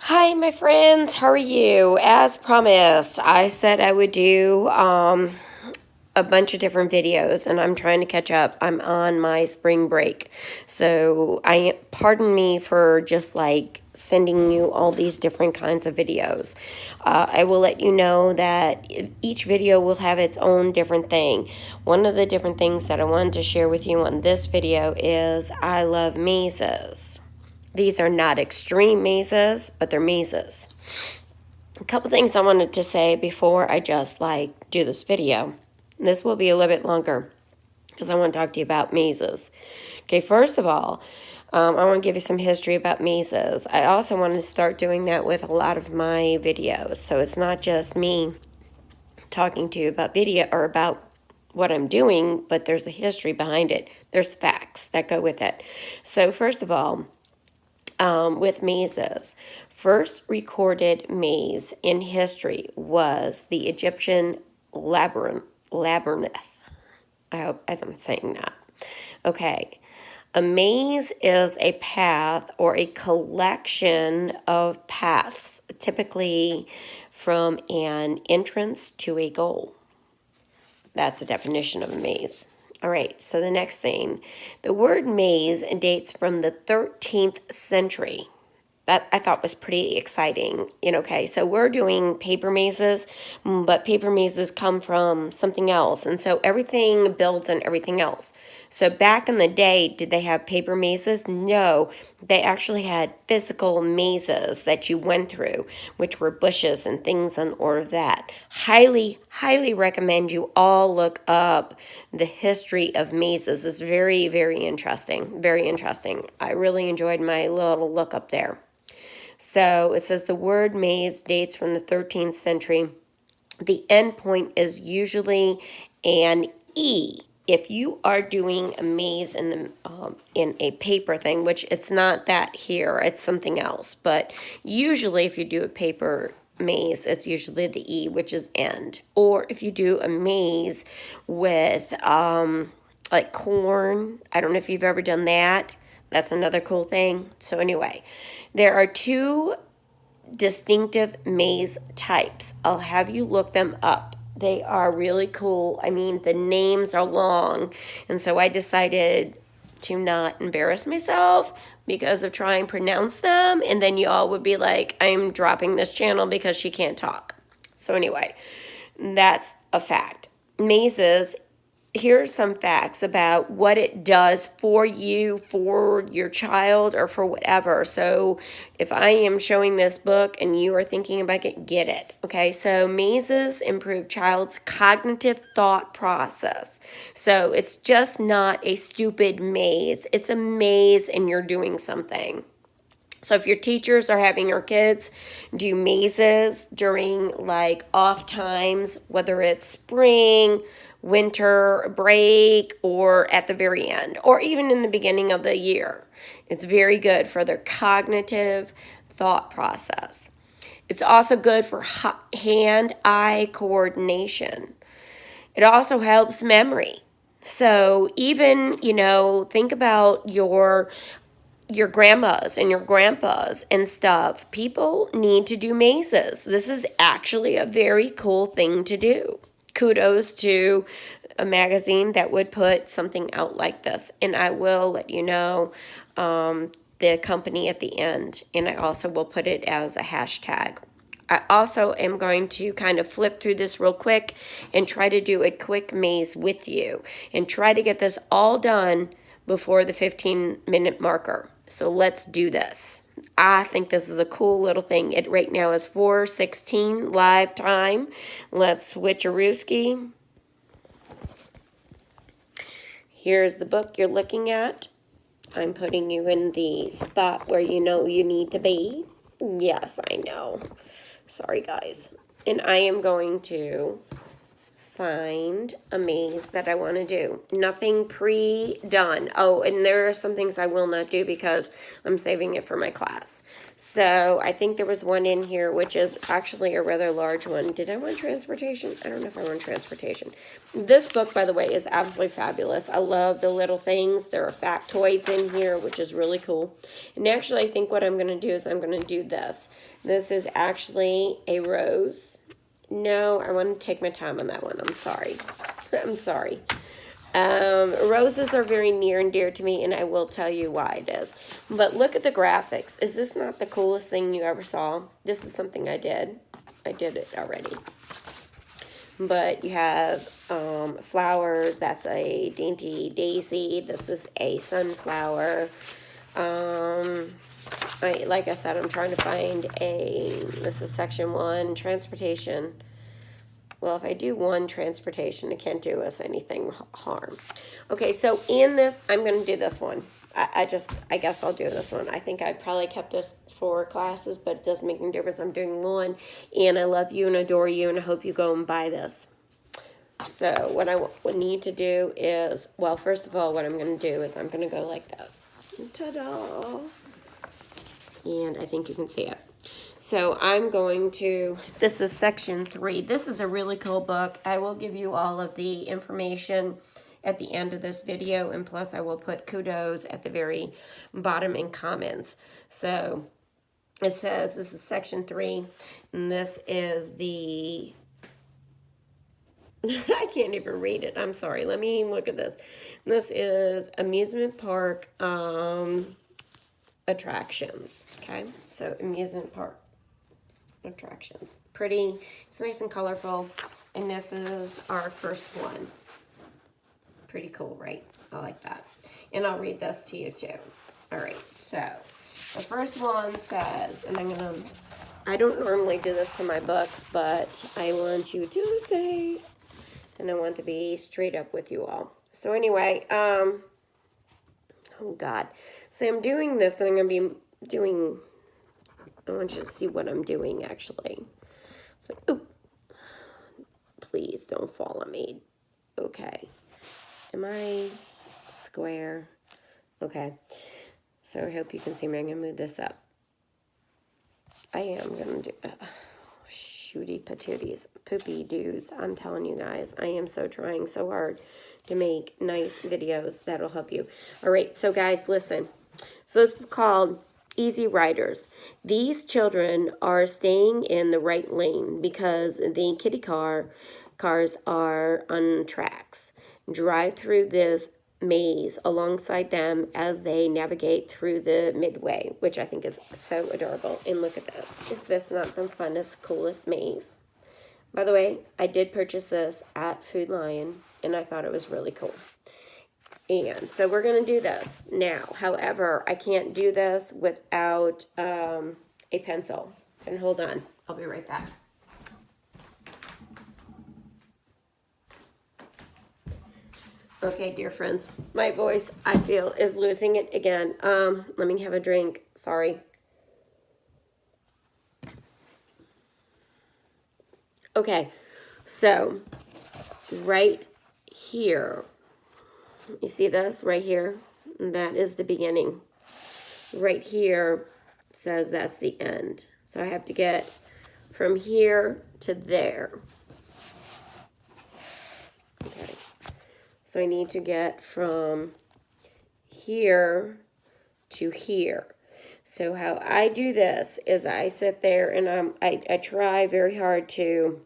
Hi, my friends. How are you? As promised, I said I would do a bunch of different videos, and I'm trying to catch up. I'm on my spring break, so pardon me for just like sending you all these different kinds of videos. I will let you know that each video will have its own different thing. One of the different things that I wanted to share with you on this video is I love mazes. These are not extreme mazes, but they're mazes. A couple things I wanted to say before I just do this video. This will be a little bit longer because I want to talk to you about mazes. Okay, first of all, I want to give you some history about mazes. I also want to start doing that with a lot of my videos. So it's not just me talking to you about video or about what I'm doing, but there's a history behind it. There's facts that go with it. So first of all, with mazes. First recorded maze in history was the Egyptian labyrinth. I hope I'm saying that. Okay. A maze is a path or a collection of paths, typically from an entrance to a goal. That's the definition of a maze. All right, so the next thing. The word maze dates from the 13th century. That I thought was pretty exciting. Okay, so we're doing paper mazes, but paper mazes come from something else. And so everything builds on everything else. So back in the day, did they have paper mazes? No, they actually had physical mazes that you went through, which were bushes and things and all of that. Highly, highly recommend you all look up the history of mazes. It's very, very interesting. Very interesting. I really enjoyed my little look up there. So it says the word maze dates from the 13th century. The end point is usually an E. If you are doing a maze in a paper thing, which it's not that here, it's something else. But usually if you do a paper maze, it's usually the E, which is end. Or if you do a maze with like corn, I don't know if you've ever done that. That's another cool thing. So anyway, there are two distinctive maze types. I'll have you look them up. They are really cool. I mean, the names are long, and so I decided to not embarrass myself because of trying to pronounce them, and then you all would be like, I'm dropping this channel because she can't talk. So anyway, that's a fact. Mazes, here are some facts about what it does for you, for your child, or for whatever. So if I am showing this book and you are thinking about it, get it. Okay, so mazes improve child's cognitive thought process. So it's just not a stupid maze. It's a maze and you're doing something. So if your teachers are having your kids do mazes during like off times, whether it's spring, winter break, or at the very end, or even in the beginning of the year, it's very good for their cognitive thought process. It's also good for hand-eye coordination. It also helps memory. So even, think about your grandmas and your grandpas and stuff. People need to do mazes. This is actually a very cool thing to do. Kudos to a magazine that would put something out like this. And I will let you know the company at the end. And I also will put it as a hashtag. I also am going to kind of flip through this real quick and try to do a quick maze with you and try to get this all done before the 15-minute marker. So let's do this. I think this is a cool little thing. It right now is 4:16 live time. Let's switcherooski. Here's the book you're looking at. I'm putting you in the spot where you know you need to be. Yes, I know. Sorry, guys. And I am going to find a maze that I want to do. Nothing pre-done. Oh, and there are some things I will not do because I'm saving it for my class. So I think there was one in here, which is actually a rather large one. Did I want transportation? I don't know if I want transportation. This book, by the way, is absolutely fabulous. I love the little things. There are factoids in here, which is really cool. And actually, I think what I'm going to do is I'm going to do this. This is actually a rose. No, I want to take my time on that one. I'm sorry. I'm sorry. Roses are very near and dear to me, and I will tell you why it is. But look at the graphics. Is this not the coolest thing you ever saw? This is something I did. I did it already. But you have flowers. That's a dainty daisy. This is a sunflower. Like I said, I'm trying to find this is section 1, transportation. Well, if I do 1 transportation, it can't do us anything harm. Okay, so in this, I'm going to do this one. I guess I'll do this one. I think I probably kept this for classes, but it doesn't make any difference. I'm doing 1, and I love you and adore you, and I hope you go and buy this. So what I need to do is, well, first of all, what I'm going to do is I'm going to go like this. Ta-da! And I think you can see it. So I'm going to, this is section 3. This is a really cool book. I will give you all of the information at the end of this video, and plus I will put kudos at the very bottom in comments. So it says this is section 3, and this is the, I can't even read it. I'm sorry. Let me look at this. This is amusement park attractions. Okay, so amusement park attractions. Pretty. It's nice and colorful. And this is our first one. Pretty cool, right? I like that. And I'll read this to you too. All right, so the first one says, and I don't normally do this to my books, but I want you to say, and I want to be straight up with you all. So anyway, oh God. So I'm doing this, and I'm going to be doing, I want you to see what I'm doing, actually. So, ooh, please don't fall on me. Okay. Am I square? Okay. So I hope you can see me. I'm going to move this up. I am going to do, shooty patooties, poopy doos. I'm telling you guys, I am so trying so hard to make nice videos that'll help you. All right, so guys, listen. So this is called Easy Riders. These children are staying in the right lane because the kitty cars are on tracks. Drive through this maze alongside them as they navigate through the midway, which I think is so adorable. And look at this. Is this not the funnest, coolest maze? By the way, I did purchase this at Food Lion, and I thought it was really cool. And so we're going to do this now. However, I can't do this without a pencil. And hold on. I'll be right back. Okay, dear friends, my voice, I feel, is losing it again. Let me have a drink. Sorry. Okay, so right here, you see this right here? That is the beginning. Right here says that's the end. So I have to get from here to there. Okay. So I need to get from here to here. So how I do this is I sit there and I try very hard to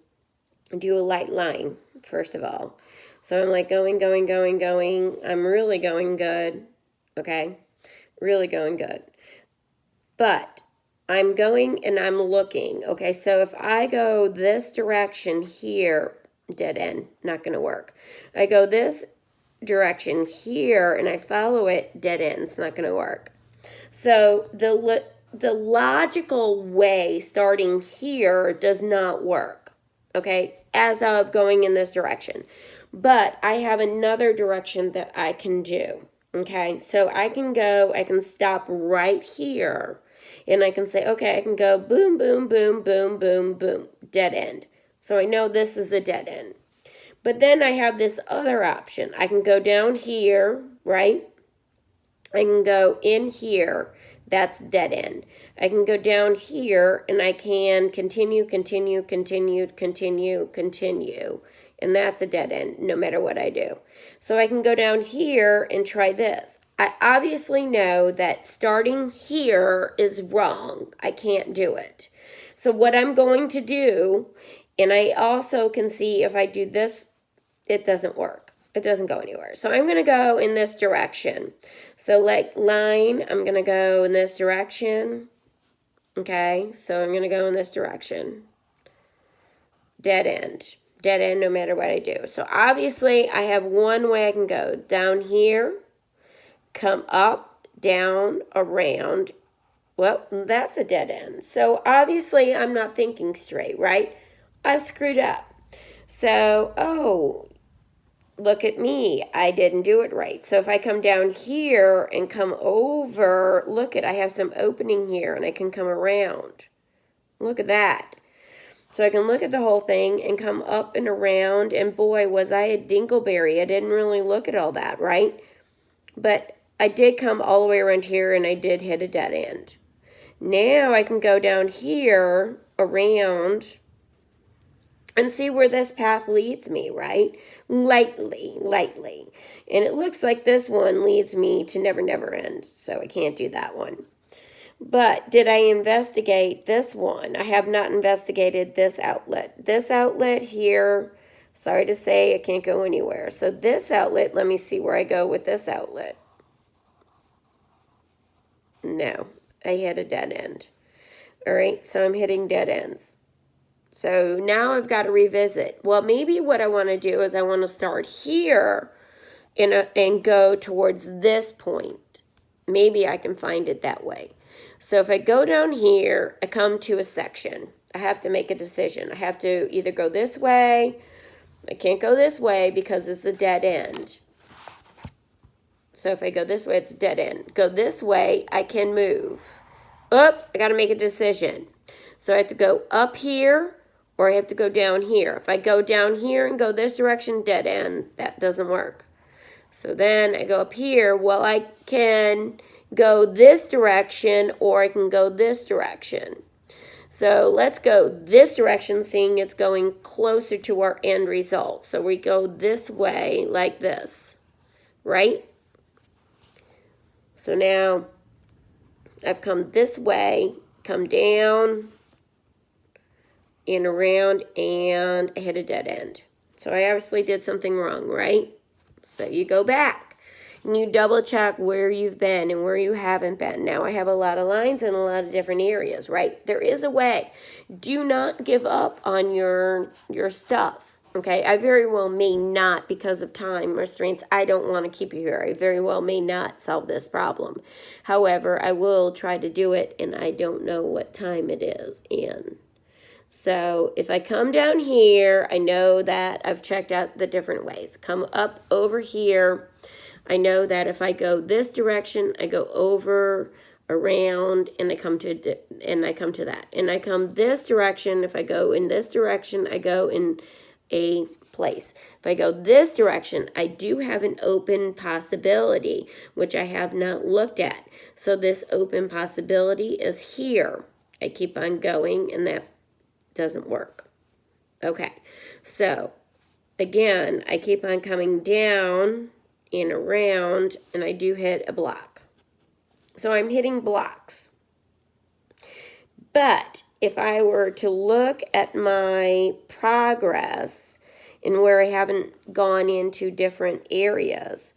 do a light line, first of all. So I'm like going. I'm really going good, okay? Really going good. But I'm going and I'm looking, okay? So if I go this direction here, dead end, not going to work. I go this direction here and I follow it, dead end, it's not going to work. So the logical way starting here does not work, okay, as of going in this direction. But I have another direction that I can do, okay? So I can stop right here, and I can say, okay, I can go boom, boom, boom, boom, boom, boom, dead end. So I know this is a dead end. But then I have this other option. I can go down here, right? I can go in here. That's dead end. I can go down here and I can continue. And that's a dead end no matter what I do. So I can go down here and try this. I obviously know that starting here is wrong. I can't do it. So what I'm going to do, and I also can see if I do this, it doesn't work. It doesn't go anywhere. So I'm going to go in this direction. So like line, I'm going to go in this direction. Okay, so I'm going to go in this direction. Dead end. Dead end no matter what I do. So obviously I have one way I can go. Down here, come up, down, around. Well, that's a dead end. So obviously I'm not thinking straight, right? I've screwed up. So, oh, look at me. I didn't do it right. So if I come down here and come over, look at, I have some opening here and I can come around. Look at that. So I can look at the whole thing and come up and around, and boy, was I a dingleberry. I didn't really look at all that, right? But I did come all the way around here and I did hit a dead end. Now I can go down here around and see where this path leads me, right? Lightly. And it looks like this one leads me to Never Never End, so I can't do that one. But did I investigate this one? I have not investigated this outlet. This outlet here, sorry to say, I can't go anywhere. So this outlet, let me see where I go with this outlet. No, I hit a dead end. All right, so I'm hitting dead ends. So now I've got to revisit. Well, maybe what I want to do is I want to start here and go towards this point. Maybe I can find it that way. So if I go down here, I come to a section. I have to make a decision. I have to either go this way. I can't go this way because it's a dead end. So if I go this way, it's a dead end. Go this way, I can move. I got to make a decision. So I have to go up here or I have to go down here. If I go down here and go this direction, dead end. That doesn't work. So then I go up here. Well, I can go this direction or I can go this direction. So let's go this direction, seeing it's going closer to our end result. So we go this way like this, right? So now I've come this way, come down and around, and I hit a dead end. So I obviously did something wrong, right? So you go back and you double check where you've been and where you haven't been. Now I have a lot of lines in a lot of different areas, right? There is a way. Do not give up on your stuff. Okay, I very well may not, because of time restraints, I don't want to keep you here. I very well may not solve this problem. However, I will try to do it, and I don't know what time it is in. So if I come down here, I know that I've checked out the different ways. Come up over here. I know that if I go this direction, I go over, around, and I come to that. And I come this direction. If I go in this direction, I go in a place. If I go this direction, I do have an open possibility, which I have not looked at. So this open possibility is here. I keep on going, and that doesn't work. Okay, so again, I keep on coming down and around, and I do hit a block. So I'm hitting blocks. But if I were to look at my progress and where I haven't gone into different areas,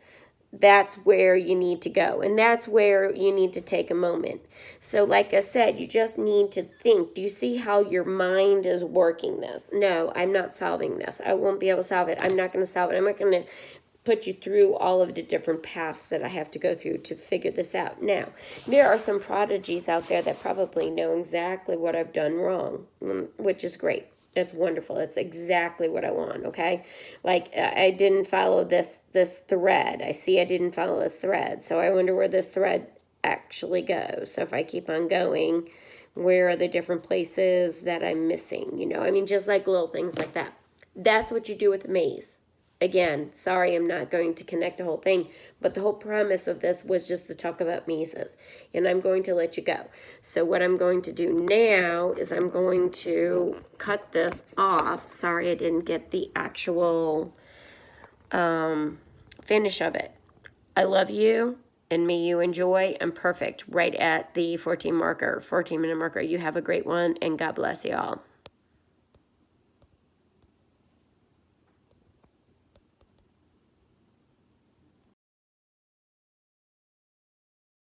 that's where you need to go. And that's where you need to take a moment. So like I said, you just need to think. Do you see how your mind is working this? No, I'm not solving this. I won't be able to solve it. I'm not going to solve it. I'm not going to put you through all of the different paths that I have to go through to figure this out. Now, there are some prodigies out there that probably know exactly what I've done wrong, which is great. It's wonderful. It's exactly what I want, okay? Like, I didn't follow this thread. I see I didn't follow this thread, so I wonder where this thread actually goes. So if I keep on going, where are the different places that I'm missing? You know, I mean, just like little things like that. That's what you do with a maze. Again, sorry I'm not going to connect the whole thing, but the whole premise of this was just to talk about Mises, and I'm going to let you go. So what I'm going to do now is I'm going to cut this off. Sorry I didn't get the actual finish of it. I love you, and may you enjoy. I'm perfect right at the 14-minute marker. You have a great one, and God bless you all.